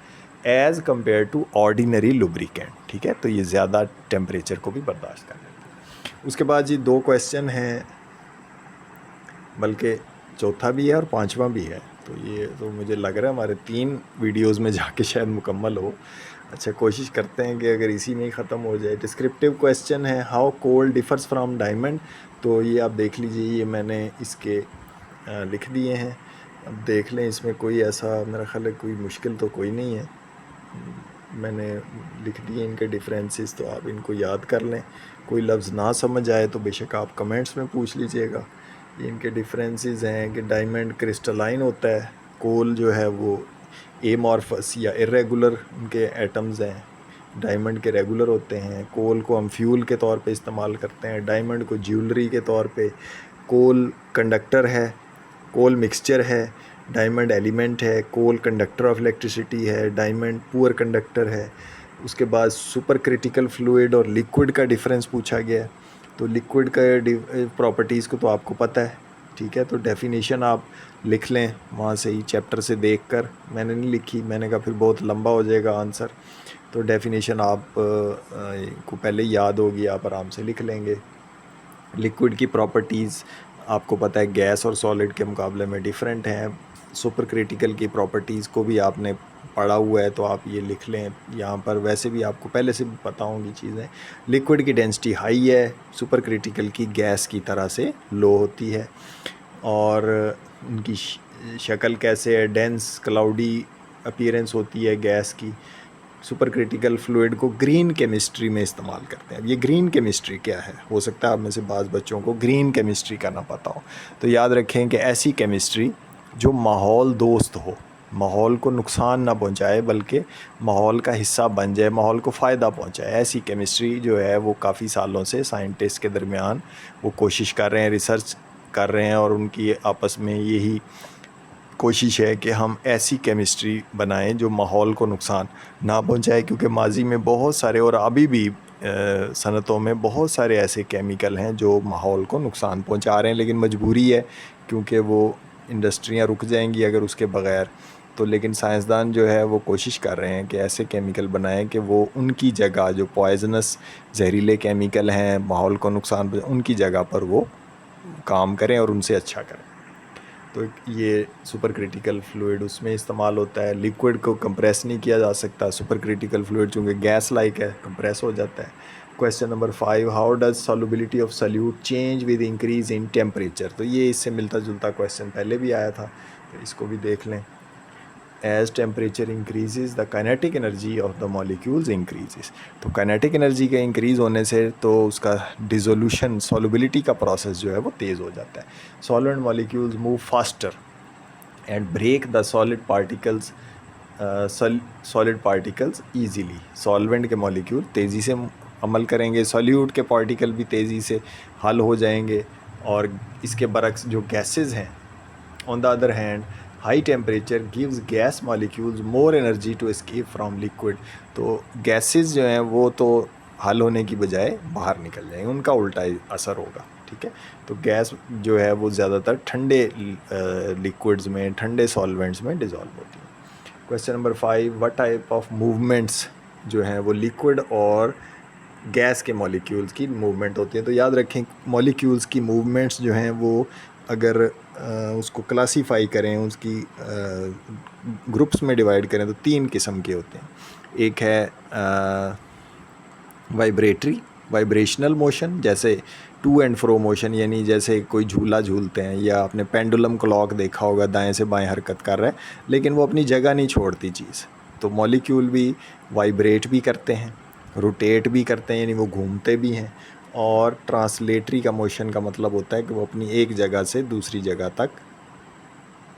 as compare to ordinary lubricant, ठीक है। तो ये ज़्यादा टेम्परेचर को भी बर्दाश्त कर लेती है। उसके बाद ये 2 क्वेश्चन हैं, बल्कि चौथा भी है और 5वां भी है। तो ये तो मुझे लग रहा है हमारे 3 वीडियोस में जाके शायद मुकम्मल हो। अच्छा, कोशिश करते हैं कि अगर इसी में ही ख़त्म हो जाए। डिस्क्रिप्टिव क्वेश्चन है, हाउ कोल डिफ़र्स फ्रॉम डायमंड। तो ये आप देख लीजिए, ये मैंने इसके लिख दिए हैं। अब देख लें, इसमें कोई ऐसा मेरा ख़्याल है कोई मुश्किल तो कोई नहीं है। मैंने लिख दिए इनके डिफरेंसेस, तो आप इनको याद कर लें। कोई लफ्ज़ ना समझ आए तो बेशक आप कमेंट्स में पूछ लीजिएगा। इनके डिफरेंसेस हैं कि डायमंड क्रिस्टलाइन होता है, कोल जो है वो एमॉर्फस या इरेगुलर उनके एटम्स हैं, डायमंड के रेगुलर होते हैं। कोल को हम फ्यूल के तौर पे इस्तेमाल करते हैं, डायमंड को ज्वेलरी के तौर पे। कोल कंडक्टर है, कोल मिक्सचर है, डायमंड एलिमेंट है। कोल कंडक्टर ऑफ इलेक्ट्रिसिटी है, डायमंड पुअर कंडक्टर है। उसके बाद सुपर क्रिटिकल फ्लूइड और लिक्विड का डिफरेंस पूछा गया है। तो लिक्विड का प्रॉपर्टीज़ को तो आपको पता है, ठीक है। तो डेफिनेशन आप लिख लें वहाँ से ही, चैप्टर से देखकर। मैंने नहीं लिखी, मैंने कहा फिर बहुत लंबा हो जाएगा आंसर। तो डेफिनेशन आप को पहले याद होगी, आप आराम से लिख लेंगे। लिक्विड की प्रॉपर्टीज़ आपको पता है गैस और सॉलिड के मुकाबले में डिफरेंट हैं। सुपर क्रिटिकल की प्रॉपर्टीज़ को भी आपने पढ़ा हुआ है, तो आप ये लिख लें यहाँ पर। वैसे भी आपको पहले से भी पता होंगी चीज़ें। लिक्विड की डेंसिटी हाई है, सुपर क्रिटिकल की गैस की तरह से लो होती है। और उनकी शक्ल कैसे है, डेंस क्लाउडी अपीयरेंस होती है गैस की। सुपर क्रिटिकल फ्लूइड को ग्रीन केमिस्ट्री में इस्तेमाल करते हैं। अब ये ग्रीन केमिस्ट्री क्या है, हो सकता है आप में से बाज़ बच्चों को ग्रीन केमिस्ट्री का ना पता हो। तो याद रखें कि ऐसी केमिस्ट्री जो माहौल दोस्त हो, माहौल को नुकसान ना पहुंचाए बल्कि माहौल का हिस्सा बन जाए, माहौल को फ़ायदा पहुंचाए, ऐसी केमिस्ट्री जो है वो काफ़ी सालों से साइंटिस्ट के दरमियान वो कोशिश कर रहे हैं, रिसर्च कर रहे हैं, और उनकी आपस में यही कोशिश है कि हम ऐसी केमिस्ट्री बनाएं जो माहौल को नुकसान ना पहुंचाए। क्योंकि माजी में बहुत सारे और अभी भी सनतों में बहुत सारे ऐसे केमिकल हैं जो माहौल को नुकसान पहुंचा रहे हैं, लेकिन मजबूरी है क्योंकि वो इंडस्ट्रियां रुक जाएंगी अगर उसके बग़ैर। तो लेकिन साइंसदान जो है वो कोशिश कर रहे हैं कि ऐसे केमिकल बनाएं कि वो उनकी जगह जो पॉइजनस जहरीले केमिकल हैं, माहौल को नुकसान उनकी जगह पर वो काम करें और उनसे अच्छा करें। तो ये सुपर क्रिटिकल फ्लूइड उसमें इस्तेमाल होता है। लिक्विड को कंप्रेस नहीं किया जा सकता, सुपर क्रिटिकल फ्लूइड चूँकि गैस लाइक है, कंप्रेस हो जाता है। Question number 5, how does solubility of solute change with increase in temperature. तो ये इससे मिलता जुलता क्वेश्चन पहले भी आया था, तो इसको भी देख लें। As temperature increases the kinetic energy of the molecules increases. तो काइनेटिक एनर्जी के इंक्रीज़ होने से तो उसका डिसोल्यूशन सॉल्युबिलिटी का प्रोसेस जो है वो तेज़ हो जाता है। Solvent molecules move faster and break the solid particles easily. Solvent के मॉलिक्यूल तेज़ी से अमल करेंगे, सॉल्यूट के पार्टिकल भी तेज़ी से हल हो जाएंगे। और इसके बरक्स जो गैसेज हैं, on the other hand high temperature gives gas molecules more energy to escape from liquid. तो गैसेज जो हैं वो तो हल होने की बजाय बाहर निकल जाएंगे, उनका उल्टा असर होगा। ठीक है, तो गैस जो है वो ज़्यादातर ठंडे लिक्विड्स में, ठंडे सॉल्वेंट्स में डिज़ोल्व होती है। Question number 5, what type of movements जो हैं वो लिक्विड और गैस के मॉलिक्यूल्स की मूवमेंट होती है। तो याद रखें, मॉलिक्यूल्स की मूवमेंट्स जो हैं वो अगर उसको क्लासीफाई करें, उसकी ग्रुप्स में डिवाइड करें तो 3 किस्म के होते हैं। एक है वाइब्रेशनल मोशन, जैसे टू एंड फ्रो मोशन, यानी जैसे कोई झूला झूलते हैं, या आपने पेंडुलम क्लॉक देखा होगा, दाएं से बाएं हरकत कर रहा है लेकिन वो अपनी जगह नहीं छोड़ती चीज़। तो मॉलिक्यूल भी वाइब्रेट भी करते हैं, रोटेट भी करते हैं, यानी वो घूमते भी हैं। और ट्रांसलेटरी का मोशन का मतलब होता है कि वो अपनी एक जगह से दूसरी जगह तक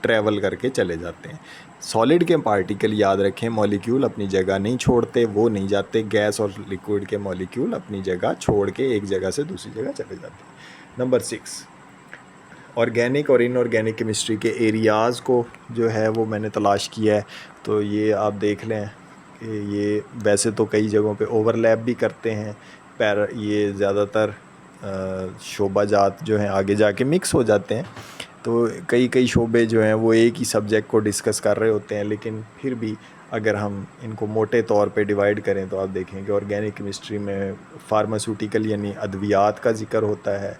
ट्रैवल करके चले जाते हैं। सॉलिड के पार्टिकल याद रखें, मॉलिक्यूल अपनी जगह नहीं छोड़ते, वो नहीं जाते। गैस और लिक्विड के मॉलिक्यूल अपनी जगह छोड़ के एक जगह से दूसरी जगह चले जाते हैं। नंबर 6, ऑर्गेनिक और इनऑर्गेनिक केमिस्ट्री के एरियाज़ को जो है वो मैंने तलाश किया है। तो ये आप देख लें कि ये वैसे तो कई जगहों पे ओवरलैप भी करते हैं, ये ज़्यादातर शोबाजात जो हैं आगे जाके मिक्स हो जाते हैं। तो कई शोबे जो हैं वो एक ही सब्जेक्ट को डिस्कस कर रहे होते हैं, लेकिन फिर भी अगर हम इनको मोटे तौर पे डिवाइड करें तो आप देखें कि ऑर्गेनिक केमिस्ट्री में फार्मास्यूटिकल यानी अद्वियात का जिक्र होता है,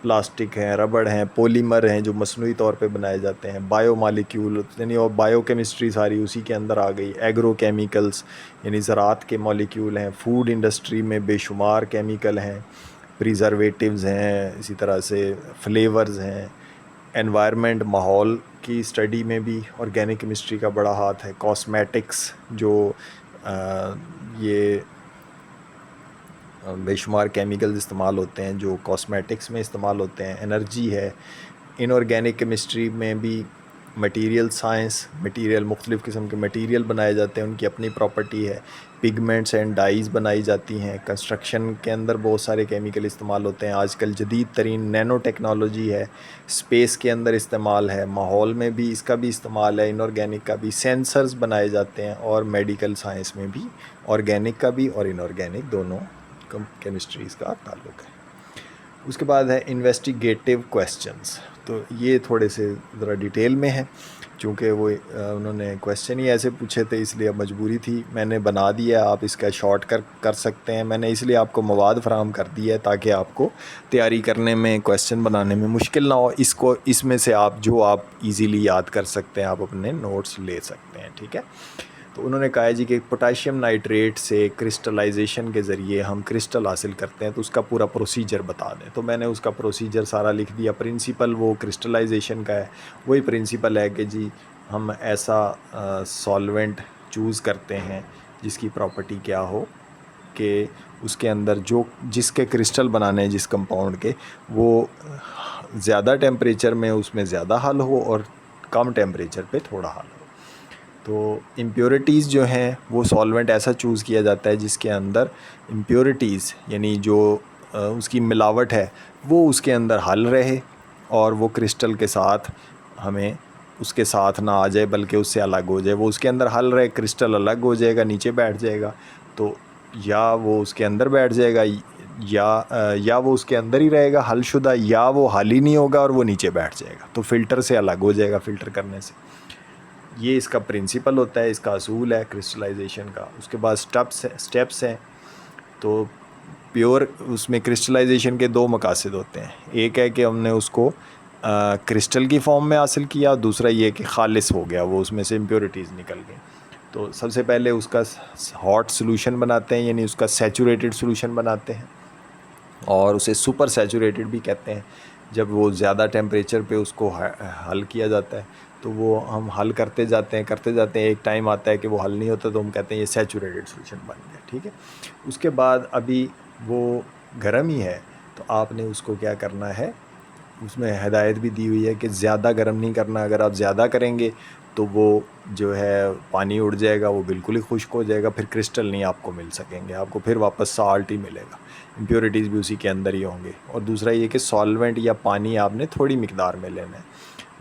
प्लास्टिक हैं, रबड़ हैं, पॉलीमर हैं जो मसनूई तौर पे बनाए जाते हैं, बायो मालिक्यूल यानी और बायो केमिस्ट्री सारी उसी के अंदर आ गई, एग्रो केमिकल्स यानी ज़रात के मॉलिक्यूल हैं, फूड इंडस्ट्री में बेशुमार केमिकल हैं, प्रिजर्वेटिव्स हैं, इसी तरह से फ्लेवर्स हैं, एनवायरनमेंट माहौल की स्टडी में भी ऑर्गेनिक केमिस्ट्री का बड़ा हाथ है, कॉस्मेटिक्स जो ये बेशुमार केमिकल्स इस्तेमाल होते हैं जो कॉस्मेटिक्स में इस्तेमाल होते हैं, एनर्जी है। इनऑर्गेनिक केमिस्ट्री में भी मटेरियल साइंस, मटेरियल मुख्तलिफ़ किस्म के मटेरियल बनाए जाते हैं, उनकी अपनी प्रॉपर्टी है, पिगमेंट्स एंड डाइज़ बनाई जाती हैं, कंस्ट्रक्शन के अंदर बहुत सारे केमिकल इस्तेमाल होते हैं, आजकल जदीद तरीन नैनो टेक्नोलॉजी है, स्पेस के अंदर इस्तेमाल है, माहौल में भी इसका भी इस्तेमाल है, इनऑर्गेनिक का भी, सेंसर्स बनाए जाते हैं, और मेडिकल साइंस में भी ऑर्गेनिक का भी और इनऑर्गेनिक दोनों केमिस्ट्रीज़ का ताल्लुक़ है। उसके बाद है इन्वेस्टिगेटिव क्वेश्चंस। तो ये थोड़े से ज़रा डिटेल में है, चूँकि वो उन्होंने क्वेश्चन ही ऐसे पूछे थे इसलिए अब मजबूरी थी, मैंने बना दिया, आप इसका शॉर्ट कर सकते हैं। मैंने इसलिए आपको मवाद फराहम कर दिया है ताकि आपको तैयारी करने में, क्वेश्चन बनाने में मुश्किल ना हो। इसमें से आप इजीली याद कर सकते हैं, आप अपने नोट्स ले सकते हैं। ठीक है, तो उन्होंने कहा है जी कि पोटाशियम नाइट्रेट से क्रिस्टलाइजेशन के ज़रिए हम क्रिस्टल हासिल करते हैं, तो उसका पूरा प्रोसीजर बता दें। तो मैंने उसका प्रोसीजर सारा लिख दिया। प्रिंसिपल वो क्रिस्टलाइजेशन का है, वही प्रिंसिपल है कि जी हम ऐसा सॉल्वेंट चूज़ करते हैं जिसकी प्रॉपर्टी क्या हो कि उसके अंदर जिसके क्रिस्टल बनाने हैं जिस कंपाउंड के, वो ज़्यादा टेम्परेचर में उसमें ज़्यादा हल हो और कम टेम्परेचर पे थोड़ा हल हो। तो इम्प्योरिटीज़ जो हैं वो सॉल्वेंट ऐसा चूज़ किया जाता है जिसके अंदर इम्प्योरिटीज़ यानी जो उसकी मिलावट है वो उसके अंदर हल रहे और वो क्रिस्टल के साथ हमें उसके साथ ना आ जाए बल्कि उससे अलग हो जाए। वो उसके अंदर हल रहे, क्रिस्टल अलग हो जाएगा, नीचे बैठ जाएगा, तो या वो उसके अंदर बैठ जाएगा या वो उसके अंदर ही रहेगा हलशुदा, या वो हल ही नहीं होगा और वो नीचे बैठ जाएगा, तो फ़िल्टर से अलग हो जाएगा फ़िल्टर करने से। ये इसका प्रिंसिपल होता है, इसका असूल है क्रिस्टलाइजेशन का। उसके बाद स्टेप्स हैं। तो प्योर उसमें क्रिस्टलाइजेशन के 2 मकासद होते हैं। एक है कि हमने उसको क्रिस्टल की फॉर्म में हासिल किया, दूसरा ये कि खालिस हो गया, वो उसमें से इम्प्योरिटीज़ निकल गई। तो सबसे पहले उसका हॉट सोल्यूशन बनाते हैं, यानी उसका सैचुरेटेड सोल्यूशन बनाते हैं, और उसे सुपर सैचुरेटेड भी कहते हैं। जब वो ज़्यादा टेम्परेचर पे उसको हल किया जाता है तो वो हम हल करते जाते हैं, एक टाइम आता है कि वो हल नहीं होता तो हम कहते हैं ये सैचुरेटेड सॉल्यूशन बन गया, ठीक है। उसके बाद अभी वो गर्म ही है तो आपने उसको क्या करना है, उसमें हिदायत भी दी हुई है कि ज़्यादा गर्म नहीं करना, अगर आप ज़्यादा करेंगे तो वो जो है पानी उड़ जाएगा, वो बिल्कुल ही खुश्क हो जाएगा, फिर क्रिस्टल नहीं आपको मिल सकेंगे, आपको फिर वापस साल्ट ही मिलेगा, इम्प्योरिटीज़ भी उसी के अंदर ही होंगे। और दूसरा ये कि सॉल्वेंट या पानी आपने थोड़ी मिकदार में लेना है,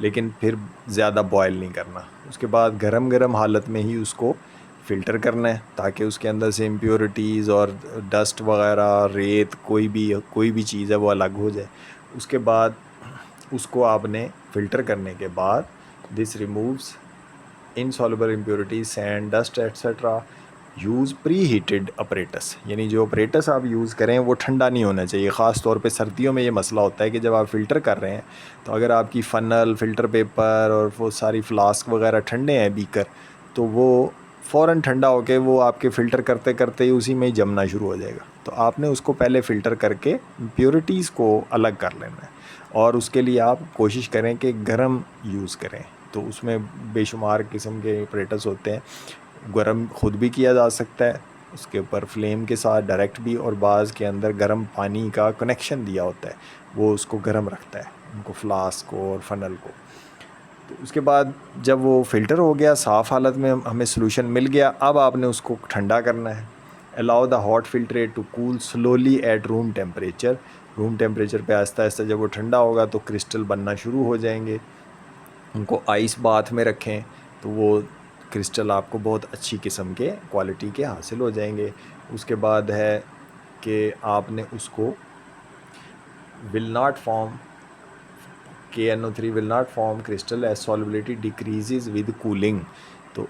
लेकिन फिर ज़्यादा बॉयल नहीं करना। उसके बाद गरम गरम हालत में ही उसको फ़िल्टर करना है ताकि उसके अंदर से इम्प्योरिटीज़ और डस्ट वगैरह, रेत, कोई भी चीज़ है वो अलग हो जाए। उसके बाद उसको आपने फ़िल्टर करने के बाद this removes insoluble impurities, sand, dust etcetera. Use pre heated apparatus, यानी जो अपरेटस आप यूज़ करें वो ठंडा नहीं होना चाहिए। ख़ास तौर पे सर्दियों में ये मसला होता है कि जब आप फ़िल्टर कर रहे हैं तो अगर आपकी फ़नल, फ़िल्टर पेपर और वो सारी फ्लास्क वगैरह ठंडे हैं, बीकर, तो वो फ़ौरन ठंडा होके वो आपके फ़िल्टर करते करते ही उसी में ही जमना शुरू हो जाएगा। तो आपने उसको पहले फ़िल्टर करके इम्प्योरिटीज़ को अलग कर लेना है और उसके लिए आप कोशिश करें कि गर्म यूज़ करें। तो उसमें बेशुमार किस्म के अपरेटस होते हैं, गर्म ख़ुद भी किया जा सकता है उसके ऊपर फ्लेम के साथ डायरेक्ट भी, और बाज़ के अंदर गर्म पानी का कनेक्शन दिया होता है, वो उसको गर्म रखता है उनको, फ्लास्क को और फ़नल को। तो उसके बाद जब वो फ़िल्टर हो गया, साफ़ हालत में हमें सॉल्यूशन मिल गया, अब आपने उसको ठंडा करना है। Allow the hot filtrate to cool slowly at room temperature. Room temperature पे आहिस्ता आहिस्ता जब वो ठंडा होगा तो क्रिस्टल बनना शुरू हो जाएंगे। उनको आइस बाथ में रखें तो वो क्रिस्टल आपको बहुत अच्छी किस्म के क्वालिटी के हासिल हो जाएंगे। उसके बाद है कि आपने उसको will not form KNO3 will not form crystal as solubility decreases with cooling, तो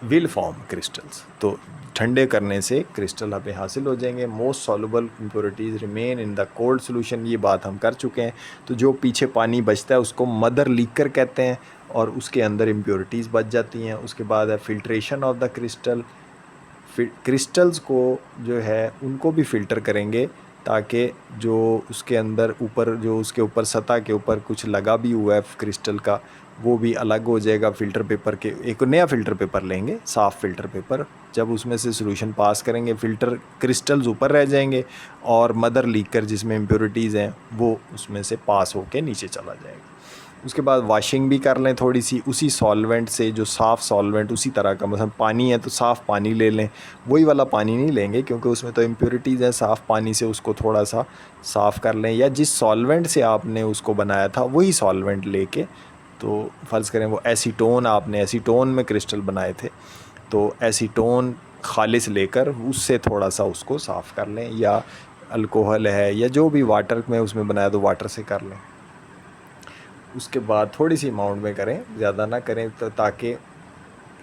विल फॉर्म क्रिस्टल्स, तो ठंडे करने से क्रिस्टल हमें हासिल हो जाएंगे। Most soluble impurities remain in the cold solution, ये बात हम कर चुके हैं। तो जो पीछे पानी बचता है उसको मदर लीकर कहते हैं और उसके अंदर इम्प्योरिटीज़ बच जाती हैं। उसके बाद है filtration of the crystal. Crystals को जो है उनको भी फ़िल्टर करेंगे ताकि जो उसके अंदर ऊपर, जो उसके ऊपर सतह के ऊपर कुछ लगा भी हुआ है क्रिस्टल का, वो भी अलग हो जाएगा। फ़िल्टर पेपर के एक नया फ़िल्टर पेपर लेंगे, साफ़ फ़िल्टर पेपर, जब उसमें से सॉल्यूशन पास करेंगे फ़िल्टर क्रिस्टल्स ऊपर रह जाएंगे और मदर लीकर जिसमें इम्प्योरिटीज़ हैं वो उसमें से पास होके नीचे चला जाएगा। उसके बाद वॉशिंग भी कर लें थोड़ी सी उसी सॉल्वेंट से, जो साफ़ सॉल्वेंट उसी तरह का, मतलब पानी है तो साफ़ पानी ले लें, वही वाला पानी नहीं लेंगे क्योंकि उसमें तो इम्प्योरिटीज़ हैं। साफ़ पानी से उसको थोड़ा सा साफ़ कर लें, या जिस सॉल्वेंट से आपने उसको बनाया था वही सॉल्वेंट लेके, तो फ़र्ज़ करें वो एसीटोन, आपने एसीटोन में क्रिस्टल बनाए थे तो एसीटोन खालिस लेकर उससे थोड़ा सा उसको साफ़ कर लें, या अल्कोहल है या जो भी वाटर में उसमें बनाया तो वाटर से कर लें। उसके बाद थोड़ी सी अमाउंट में करें, ज़्यादा ना करें, तो ताकि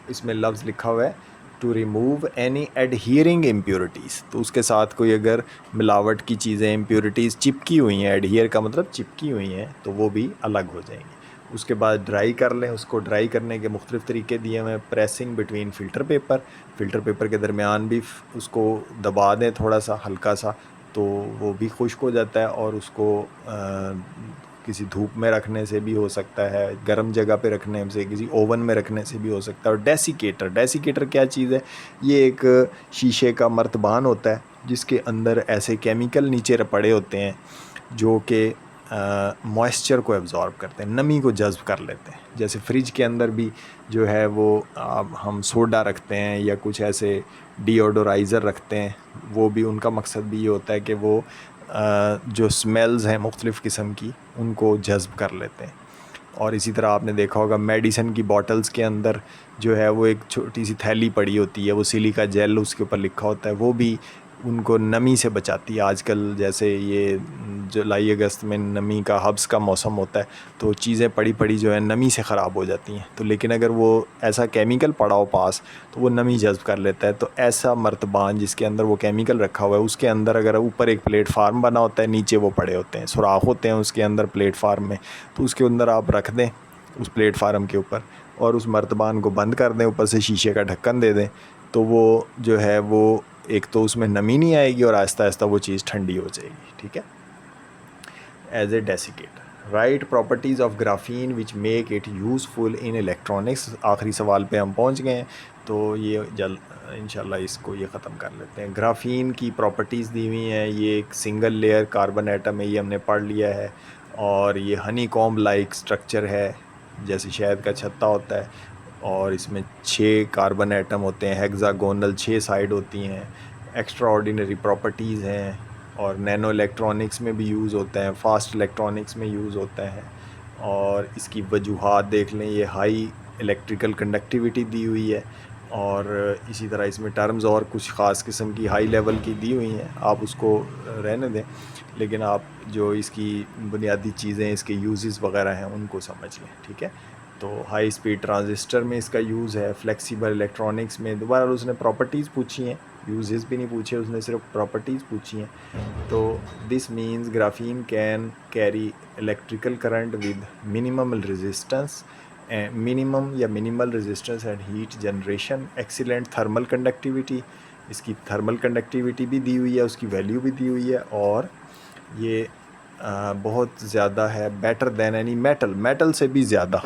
इसमें लफ्ज़ लिखा हुआ है टू रिमूव एनी एडहियरिंग इम्प्योरिटीज़, तो उसके साथ कोई अगर मिलावट की चीज़ें, इम्प्योरिटीज़ चिपकी हुई हैं, एडहियर का मतलब चिपकी हुई हैं, तो वो भी अलग हो जाएंगी। उसके बाद ड्राई कर लें उसको। ड्राई करने के मुख्तलिफ़ तरीके दिए हुए हैं। प्रेसिंग बिटवीन फ़िल्टर पेपर के दरमियान भी उसको दबा दें थोड़ा सा, हल्का सा, तो वो भी खुश्क हो जाता है। और उसको किसी धूप में रखने से भी हो सकता है, गर्म जगह पे रखने से, किसी ओवन में रखने से भी हो सकता है। और डेसिकेटर क्या चीज़ है? ये एक शीशे का मर्तबान होता है जिसके अंदर ऐसे केमिकल नीचे पड़े होते हैं जो कि मॉइस्चर को एब्ज़ॉर्ब करते हैं, नमी को जज़्ब कर लेते हैं। जैसे फ्रिज के अंदर भी जो है वो हम सोडा रखते हैं या कुछ ऐसे डिओडोराइज़र रखते हैं, वो भी उनका मकसद भी ये होता है कि वो जो स्मेल्स हैं मुख्तलिफ़ किस्म की उनको जज़्ब कर लेते हैं। और इसी तरह आपने देखा होगा मेडिसिन की बॉटल्स के अंदर जो है वो एक छोटी सी थैली पड़ी होती है, वो सिलिका जेल उसके ऊपर लिखा होता है, वो भी उनको नमी से बचाती है। आजकल जैसे ये जुलाई अगस्त में नमी का, हब्स का मौसम होता है, तो चीज़ें पड़ी पड़ी जो है नमी से ख़राब हो जाती हैं। तो लेकिन अगर वो ऐसा केमिकल पड़ा हो पास तो वो नमी जज़्ब कर लेता है। तो ऐसा मर्तबान जिसके अंदर वो केमिकल रखा हुआ है, उसके अंदर अगर ऊपर एक प्लेटफार्म बना होता है, नीचे वो पड़े होते हैं, सुराख होते हैं उसके अंदर प्लेटफार्म में, तो उसके अंदर आप रख दें उस प्लेटफार्म के ऊपर और उस मर्तबान को बंद कर दें, ऊपर से शीशे का ढक्कन दे दें, तो वो जो है वो एक तो उसमें नमी नहीं आएगी और आहिस्ता आहिस्ता वो चीज़ ठंडी हो जाएगी। ठीक है। As a desiccator. Right properties of graphene which make it useful in electronics. आखिरी सवाल पे हम पहुंच गए हैं, तो ये इंशाल्लाह इसको ये ख़त्म कर लेते हैं। ग्राफीन की प्रॉपर्टीज़ दी हुई हैं, ये एक सिंगल लेयर कार्बन एटम है, ये हमने पढ़ लिया है, और ये हनी कॉम्ब लाइक स्ट्रक्चर है, जैसे शहद का छत्ता होता है, और इसमें 6 कार्बन एटम होते हैं, हेक्सागोनल 6 साइड होती हैं। एक्स्ट्रा ऑर्डिनरी प्रॉपर्टीज़ हैं, और नैनो इलेक्ट्रॉनिक्स में भी यूज़ होता है, फास्ट इलेक्ट्रॉनिक्स में यूज़ होता है। और इसकी वजूहात देख लें, ये हाई इलेक्ट्रिकल कंडक्टिविटी दी हुई है, और इसी तरह इसमें टर्म्स और कुछ ख़ास किस्म की हाई लेवल की दी हुई हैं, आप उसको रहने दें, लेकिन आप जो इसकी बुनियादी चीज़ें, इसके यूजेस वगैरह हैं, उनको समझ लें, ठीक है। तो हाई स्पीड ट्रांजिस्टर में इसका यूज़ है, फ्लेक्सिबल इलेक्ट्रॉनिक्स में। दोबारा उसने प्रॉपर्टीज़ पूछी हैं, यूजेस भी नहीं पूछे उसने, सिर्फ प्रॉपर्टीज़ पूछी हैं। तो this means graphene can carry electrical current with minimum resistance, minimum या minimal resistance and heat generation, excellent thermal conductivity. इसकी थर्मल कंडक्टिविटी भी दी हुई है, उसकी वैल्यू भी दी हुई है, और ये बहुत ज़्यादा है, बेटर दैन एनी मेटल से भी ज़्यादा,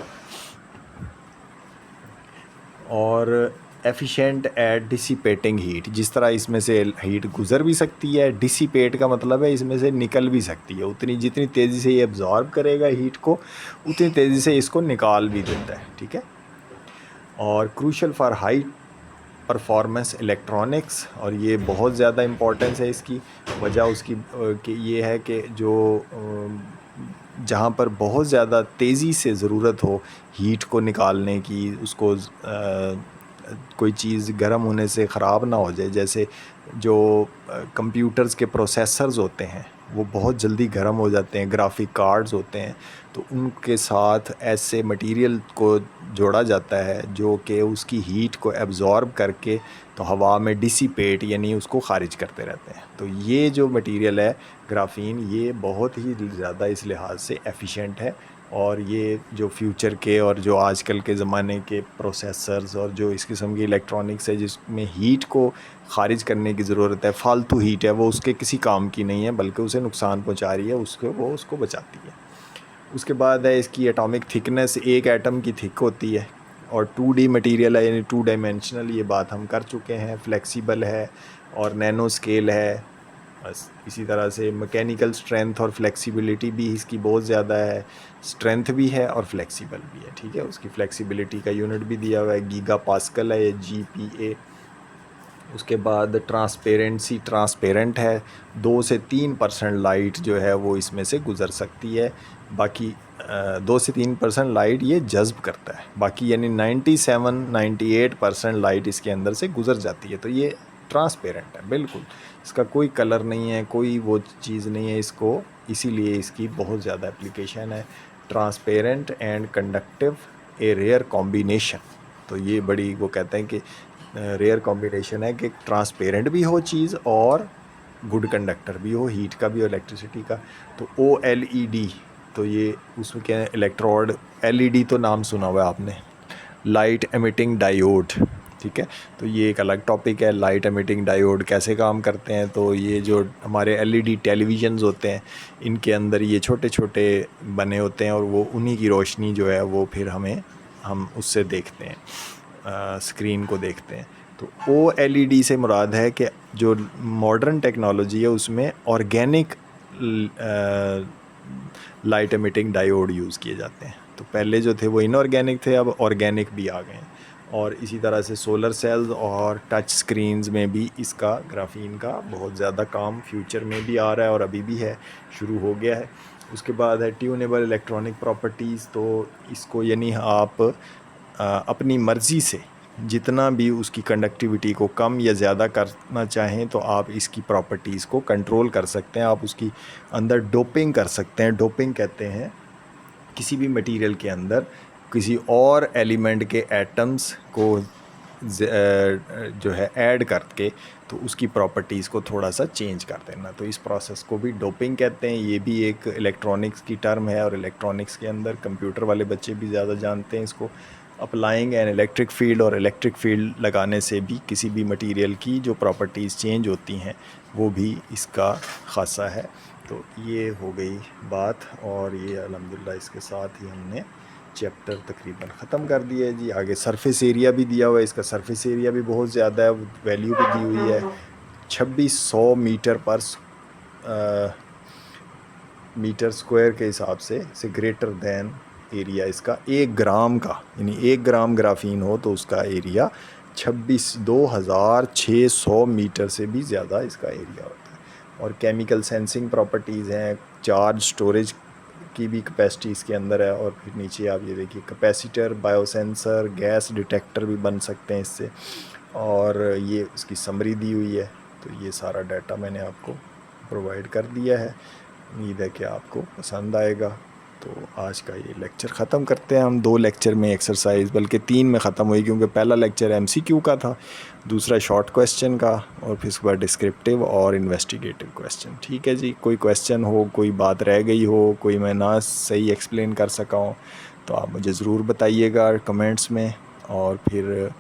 और एफिशिएंट एट डिसिपेटिंग हीट। जिस तरह इसमें से हीट गुज़र भी सकती है, डिसिपेट का मतलब है इसमें से निकल भी सकती है, उतनी जितनी तेज़ी से ये एब्जॉर्ब करेगा हीट को, उतनी तेज़ी से इसको निकाल भी देता है, ठीक है। और crucial for high performance electronics, और ये बहुत ज़्यादा इम्पोर्टेंस है इसकी। वजह उसकी कि ये है कि जो जहाँ पर बहुत ज़्यादा तेज़ी से ज़रूरत हो हीट को निकालने की, उसको कोई चीज़ गर्म होने से ख़राब ना हो जाए, जैसे जो कंप्यूटर्स के प्रोसेसर्स होते हैं वो बहुत जल्दी गर्म हो जाते हैं, ग्राफिक कार्ड्स होते हैं, तो उनके साथ ऐसे मटेरियल को जोड़ा जाता है जो कि उसकी हीट को एब्ज़ॉर्ब करके तो हवा में डिसिपेट यानी उसको ख़ारिज करते रहते हैं। तो ये जो मटेरियल है ग्राफीन, ये बहुत ही ज़्यादा इस लिहाज से एफिशिएंट है, और ये जो फ्यूचर के और जो आजकल के ज़माने के प्रोसेसर्स और जो इस किस्म की इलेक्ट्रॉनिक्स है जिसमें हीट को ख़ारिज करने की ज़रूरत है, फालतू हीट है, वो उसके किसी काम की नहीं है, बल्कि उसे नुकसान पहुंचा रही है, वो उसको बचाती है। उसके बाद है इसकी एटॉमिक थिकनेस, एक एटम की थिक होती है, और 2D मटेरियल है, यानी 2 डायमेंशनल, ये बात हम कर चुके हैं। फ्लेक्सिबल है और नैनो स्केल है। बस इसी तरह से मैकेनिकल स्ट्रेंथ और फ्लेक्सिबिलिटी भी इसकी बहुत ज़्यादा है, स्ट्रेंथ भी है और फ्लेक्सिबल भी है, ठीक है। उसकी फ्लेक्सिबिलिटी का यूनिट भी दिया हुआ है, गीगा पास्कल है, ये GPa। उसके बाद ट्रांसपेरेंसी, ट्रांसपेरेंट है, 2 से 3% लाइट जो है वो इसमें से गुज़र सकती है, बाकी 2 से 3% लाइट ये जज़्ब करता है, बाकी यानी 97-98% लाइट इसके अंदर से गुज़र जाती है। तो ये ट्रांसपेरेंट है बिल्कुल, इसका कोई कलर नहीं है, कोई वो चीज़ नहीं है इसको, इसीलिए इसकी बहुत ज़्यादा एप्लीकेशन है। Transparent and conductive, a rare combination. तो ये बड़ी वो कहते हैं कि रेयर कॉम्बिनेशन है कि ट्रांसपेरेंट भी हो चीज़ और गुड कंडक्टर भी हो, हीट का भी हो, इलेक्ट्रिसिटी का। तो OLED, तो ये उसमें क्या है, इलेक्ट्रोड। LED तो नाम सुना हुआ है आपने, लाइट एमिटिंग डायोड, ठीक है। तो ये एक अलग टॉपिक है, लाइट एमिटिंग डायोड कैसे काम करते हैं। तो ये जो हमारे LED टेलीविज़न्स होते हैं, इनके अंदर ये छोटे छोटे बने होते हैं, और वो उन्हीं की रोशनी जो है वो फिर हम उससे देखते हैं, स्क्रीन को देखते हैं। तो OLED से मुराद है कि जो मॉडर्न टेक्नोलॉजी है उसमें organic light emitting diode use किए जाते हैं। तो पहले जो थे वो इनऑर्गेनिक थे, अब ऑर्गेनिक भी आ गए हैं। और इसी तरह से सोलर सेल्स और टच स्क्रीन्स में भी इसका, ग्राफीन का बहुत ज़्यादा काम फ्यूचर में भी आ रहा है और अभी भी है, शुरू हो गया है। उसके बाद है ट्यूनेबल इलेक्ट्रॉनिक प्रॉपर्टीज़। तो इसको यानी आप अपनी मर्ज़ी से जितना भी उसकी कंडक्टिविटी को कम या ज़्यादा करना चाहें तो आप इसकी प्रॉपर्टीज़ को कंट्रोल कर सकते हैं, आप उसकी अंदर डोपिंग कर सकते हैं। डोपिंग कहते हैं किसी भी मटेरियल के अंदर किसी और एलिमेंट के एटम्स को जो है ऐड करके तो उसकी प्रॉपर्टीज़ को थोड़ा सा चेंज कर देना, तो इस प्रोसेस को भी डोपिंग कहते हैं। ये भी एक इलेक्ट्रॉनिक्स की टर्म है, और इलेक्ट्रॉनिक्स के अंदर कंप्यूटर वाले बच्चे भी ज़्यादा जानते हैं इसको। अप्लाइंग एन इलेक्ट्रिक फील्ड, और इलेक्ट्रिक फील्ड लगाने से भी किसी भी मटेरियल की जो प्रॉपर्टीज़ चेंज होती हैं वो भी इसका खासा है। तो ये हो गई बात, और ये अल्हम्दुलिल्लाह इसके साथ ही हमने चैप्टर तकरीबन ख़त्म कर दिया है जी। आगे सरफेस एरिया भी दिया हुआ है, इसका सरफेस एरिया भी बहुत ज़्यादा है, वैल्यू भी दी हुई है 2600 मीटर पर मीटर स्क्वायर के हिसाब से ग्रेटर दैन एरिया इसका 1 ग्राम का, यानी 1 ग्राम ग्राफीन हो तो उसका एरिया 2600 मीटर से भी ज़्यादा इसका एरिया होता है। और केमिकल सेंसिंग प्रॉपर्टीज़ हैं, चार्ज स्टोरेज की भी कैपेसिटी इसके अंदर है। और फिर नीचे आप ये देखिए कैपेसिटर, बायोसेंसर, गैस डिटेक्टर भी बन सकते हैं इससे, और ये उसकी समरी दी हुई है। तो ये सारा डाटा मैंने आपको प्रोवाइड कर दिया है, उम्मीद है कि आपको पसंद आएगा। तो आज का ये लेक्चर ख़त्म करते हैं हम। 2 लेक्चर में एक्सरसाइज, बल्कि 3 में ख़त्म हुई, क्योंकि पहला लेक्चर एमसीक्यू का था, दूसरा शॉर्ट क्वेश्चन का, और फिर उसके बाद डिस्क्रिप्टिव और इन्वेस्टिगेटिव क्वेश्चन। ठीक है जी, कोई क्वेश्चन हो, कोई बात रह गई हो, कोई मैं ना सही एक्सप्लेन कर सका हूँ, तो आप मुझे ज़रूर बताइएगा कमेंट्स में। और फिर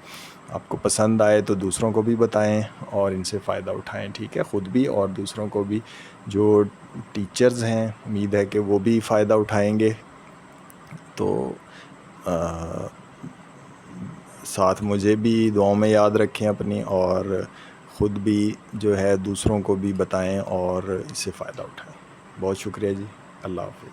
आपको पसंद आए तो दूसरों को भी बताएं और इनसे फ़ायदा उठाएं। ठीक है, ख़ुद भी और दूसरों को भी। जो टीचर्स हैं, उम्मीद है कि वो भी फ़ायदा उठाएंगे। तो साथ मुझे भी दुआओं में याद रखें अपनी, और ख़ुद भी जो है दूसरों को भी बताएं और इससे फ़ायदा उठाएं। बहुत शुक्रिया जी, अल्लाह हाफ़िज़।